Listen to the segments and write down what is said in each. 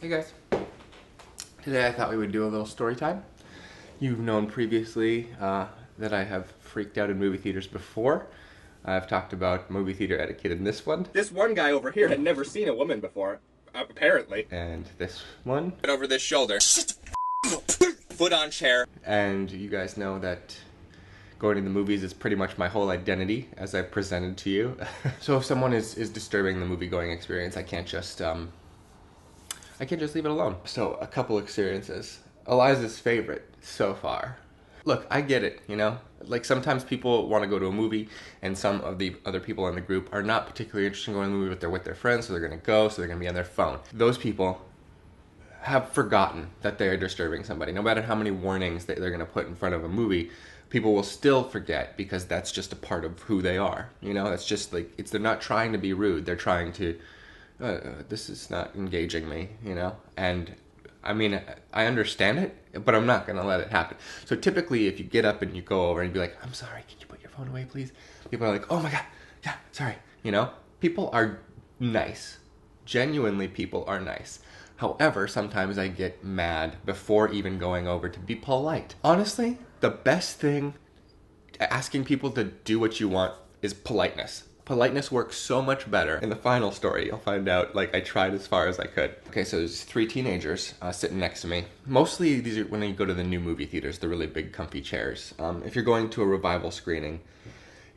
Hey guys, today I thought we would do a little story time. You've known previously that I have freaked out in movie theaters before. I've talked about movie theater etiquette in this one. This one guy over here had never seen a woman before, apparently. And this one. Over this shoulder. Foot on chair. And you guys know that going to the movies is pretty much my whole identity, as I've presented to you. So if someone is disturbing the movie-going experience, I can't just leave it alone. So, a couple experiences. Eliza's favorite so far. Look, I get it, you know? Like, sometimes people want to go to a movie, and some of the other people in the group are not particularly interested in going to the movie, but they're with their friends, so they're going to go, so they're going to be on their phone. Those people have forgotten that they are disturbing somebody. No matter how many warnings that they're going to put in front of a movie, people will still forget because that's just a part of who they are. You know, it's just like, they're not trying to be rude. They're trying to, this is not engaging me, you know? And I mean, I understand it, but I'm not going to let it happen. So typically, if you get up and you go over and be like, I'm sorry, can you put your phone away, please? People are like, oh my God, yeah, sorry. You know, people are nice. Genuinely, people are nice. However, sometimes I get mad before even going over to be polite. Honestly, the best thing asking people to do what you want is politeness. Politeness works so much better. In the final story, you'll find out, like, I tried as far as I could. Okay, so there's 3 teenagers sitting next to me. Mostly these are when you go to the new movie theaters, the really big comfy chairs. If you're going to a revival screening,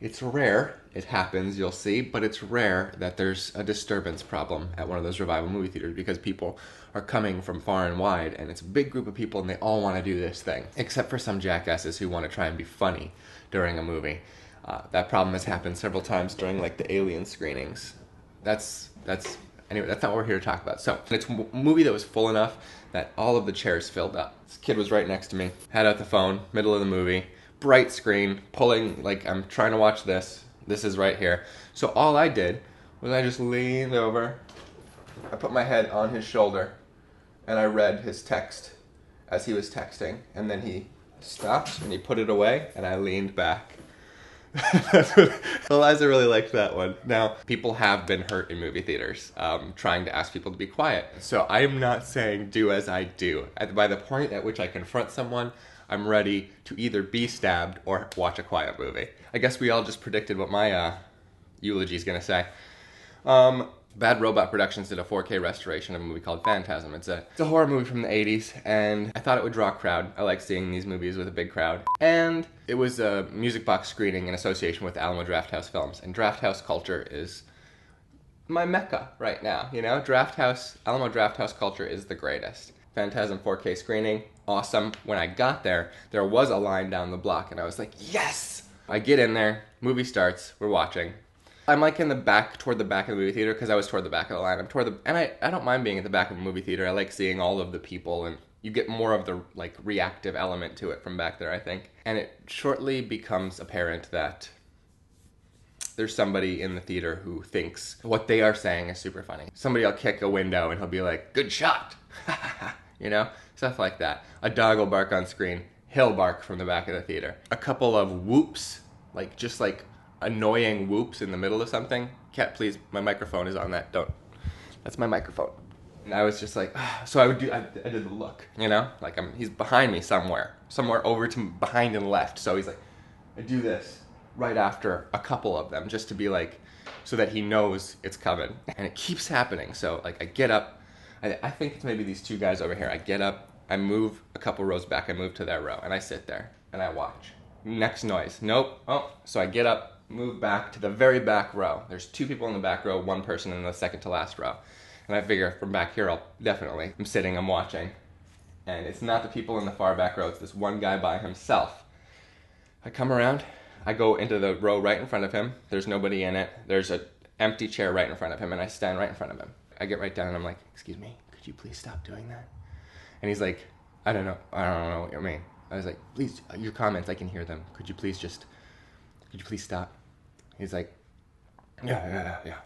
it's rare, it happens, you'll see, but it's rare that there's a disturbance problem at one of those revival movie theaters because people are coming from far and wide, and it's a big group of people and they all want to do this thing. Except for some jackasses who want to try and be funny during a movie. That problem has happened several times during, like, the Alien screenings. Anyway, that's not what we're here to talk about. So, it's a movie that was full enough that all of the chairs filled up. This kid was right next to me, had out the phone, middle of the movie, bright screen, pulling, like, I'm trying to watch this. This is right here. So all I did was I just leaned over, I put my head on his shoulder, and I read his text as he was texting, and then he stopped and he put it away, and I leaned back. Eliza really liked that one. Now, people have been hurt in movie theaters trying to ask people to be quiet. So I am not saying do as I do. By the point at which I confront someone, I'm ready to either be stabbed or watch a quiet movie. I guess we all just predicted what my eulogy is going to say. Bad Robot Productions did a 4K restoration of a movie called Phantasm. It's a horror movie from the 80s, and I thought it would draw a crowd. I like seeing these movies with a big crowd. And it was a music box screening in association with Alamo Drafthouse Films. And Drafthouse culture is my mecca right now, you know? Alamo Drafthouse culture is the greatest. Phantasm 4K screening, awesome. When I got there, there was a line down the block, and I was like, yes! I get in there, movie starts, we're watching. I'm like in the back, toward the back of the movie theater, because I was toward the back of the line. And I don't mind being at the back of a movie theater. I like seeing all of the people, and you get more of the, like, reactive element to it from back there, I think. And it shortly becomes apparent that there's somebody in the theater who thinks what they are saying is super funny. Somebody will kick a window and he'll be like, good shot! You know? Stuff like that. A dog will bark on screen. He'll bark from the back of the theater. A couple of whoops, like, just like annoying whoops in the middle of something. Cat, please, my microphone is on that. Don't. That's my microphone. And I was just like, so I did the look, you know? Like, he's behind me somewhere over to behind and left. So he's like, I do this right after a couple of them just to be like, so that he knows it's coming. And it keeps happening. So, like, I get up. I think it's maybe these 2 guys over here. I get up, I move a couple rows back, I move to their row, and I sit there, and I watch. Next noise. Nope. Oh, so I get up, move back to the very back row. There's 2 people in the back row, 1 person in the second to last row. And I figure from back here, I'm sitting, I'm watching. And it's not the people in the far back row, it's this one guy by himself. I come around, I go into the row right in front of him. There's nobody in it. There's an empty chair right in front of him, and I stand right in front of him. I get right down and I'm like, excuse me, could you please stop doing that? And he's like, I don't know what you mean. I was like, please, your comments, I can hear them. Could you please stop? He's like, yeah.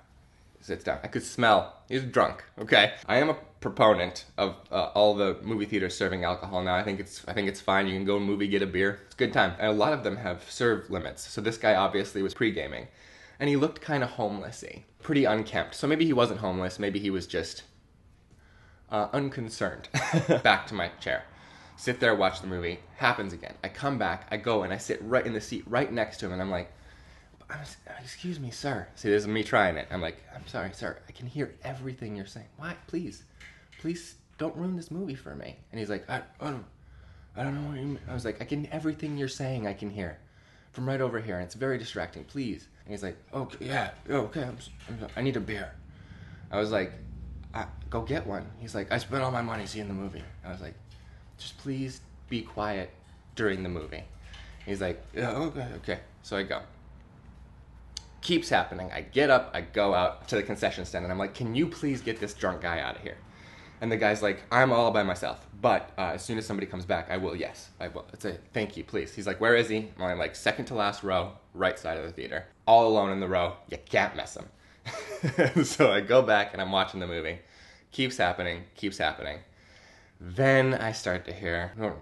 Sits down. I could smell. He's drunk, okay? I am a proponent of all the movie theaters serving alcohol now. I think it's fine. You can go movie, get a beer. It's a good time. And a lot of them have serve limits. So this guy obviously was pre-gaming. And he looked kind of homelessy. Pretty unkempt. So maybe he wasn't homeless. Maybe he was just unconcerned. Back to my chair. Sit there, watch the movie. Happens again. I come back, I go, and I sit right in the seat right next to him, and I'm like, excuse me, sir. See, this is me trying it. I'm like, I'm sorry, sir. I can hear everything you're saying. Why? Please don't ruin this movie for me. And he's like, I don't know what you mean. I was like, everything you're saying I can hear from right over here, and it's very distracting. Please. And he's like, okay, yeah, okay. I need a beer. I was like, go get one. He's like, I spent all my money seeing the movie. I was like, just please be quiet during the movie. He's like, yeah, okay. So I go. Keeps happening. I get up, I go out to the concession stand, and I'm like, can you please get this drunk guy out of here? And the guy's like, I'm all by myself, but as soon as somebody comes back, I will, yes, I will. It's a thank you, please. He's like, where is he? I'm like, second to last row, right side of the theater. All alone in the row. You can't miss him. So I go back and I'm watching the movie. Keeps happening. Then I start to hear, no.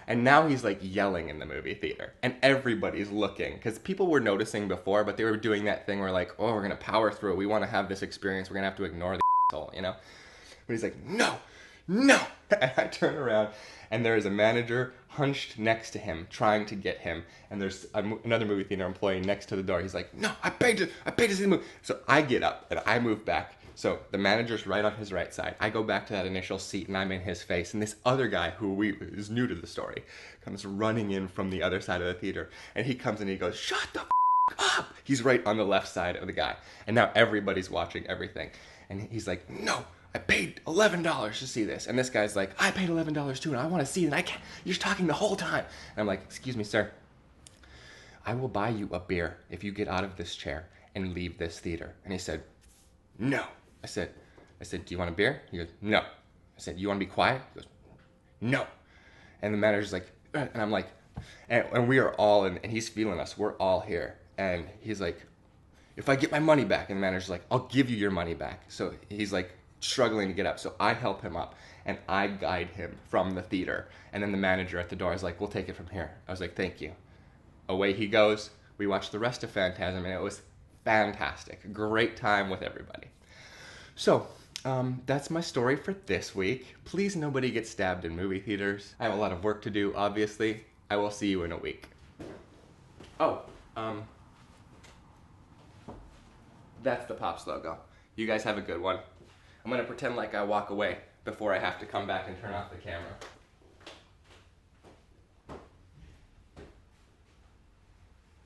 And now he's like yelling in the movie theater. And everybody's looking. Because people were noticing before, but they were doing that thing where like, oh, we're going to power through. We want to have this experience. We're going to have to ignore the asshole, you know? But he's like, no. And I turn around and there is a manager hunched next to him trying to get him. And there's another movie theater employee next to the door. He's like, no, I paid to see the movie. So I get up and I move back. So the manager's right on his right side. I go back to that initial seat and I'm in his face. And this other guy who is new to the story comes running in from the other side of the theater. And he comes and he goes, shut the up. He's right on the left side of the guy. And now everybody's watching everything. And he's like, no, I paid $11 to see this. And this guy's like, I paid $11 too and I want to see it. And I can't. You're talking the whole time. And I'm like, excuse me, sir. I will buy you a beer if you get out of this chair and leave this theater. And he said, no. I said, do you want a beer? He goes, no. I said, you want to be quiet? He goes, no. And the manager's like, and I'm like, and we are all in, and he's feeling us. We're all here. And he's like, if I get my money back, and the manager's like, I'll give you your money back. So he's like struggling to get up. So I help him up and I guide him from the theater. And then the manager at the door is like, we'll take it from here. I was like, thank you. Away he goes. We watched the rest of Phantasm and it was fantastic. Great time with everybody. So, that's my story for this week. Please nobody get stabbed in movie theaters. I have a lot of work to do, obviously. I will see you in a week. Oh, that's the Pops logo. You guys have a good one. I'm gonna pretend like I walk away before I have to come back and turn off the camera.